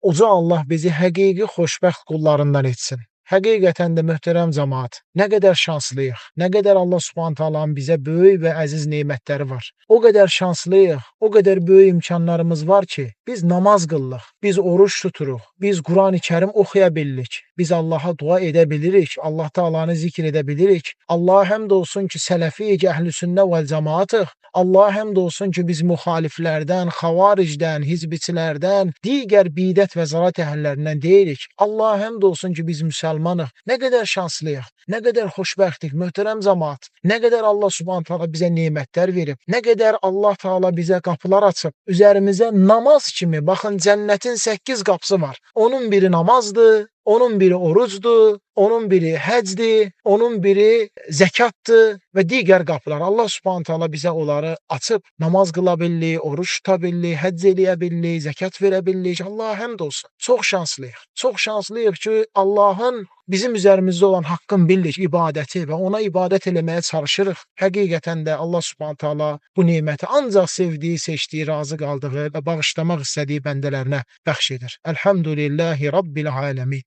Uca Allah bizi həqiqi xoşbəxt qullarından etsin. Həqiqətən də möhtərəm cəmaət, nə qədər şanslıyıq, nə qədər Allah Subhanahu taalanın bizə böyük və əziz nemətləri var. O qədər şanslıyıq, o qədər böyük imkanlarımız var ki, biz namaz qıllıq, biz oruç tuturuq, biz Qurani-Kərim oxuya bilirik, biz Allaha dua edə bilirik, Allah Taalanı zikr edə bilirik. Allaha həmd olsun ki, sələfiyik, əhlüsünnə vəl cəmaatıq. Allaha həmd olsun ki, biz müxaliflərdən, xavaricdən, hizbiçilərdən, digər bidət və zəlat əhəllərindən deyilik. Allaha həmd olsun ki, biz müsəlmanıq. Nə qədər şanslıyıq, nə qədər xoşbəxtik, möhtərəm cəmaət. Nə qədər Allah Subhanahu taala bizə nemətlər verib, nə qədər Allah Taala bizə qapılar açıb. Üzərimizə namaz kimi, baxın cənnətin 8 qapısı var. Onun biri namazdır, onun biri orucdur, onun biri həcdir, onun biri zəkatdır və digər qapılar. Allah Subhanahu taala bizə onları açıb, namaz qıla bilirik, oruç tuta bilirik, həcc eləyə bilirik, zəkat verə bilirik. Allaha həmd olsun. Çox şanslıyıq. Çox şanslıyıq ki, Allahın bizim üzərimizdə olan haqqın bilirik, ibadəti və ona ibadət eləməyə çalışırıq. Həqiqətən də Allah Subhanahu taala bu neməti ancaq sevdiyi, seçdiyi, razı qaldığı və bağışlamaq istədiyi bəndələrinə bəxş edir. Elhamdülillahi Rabbil aləmin.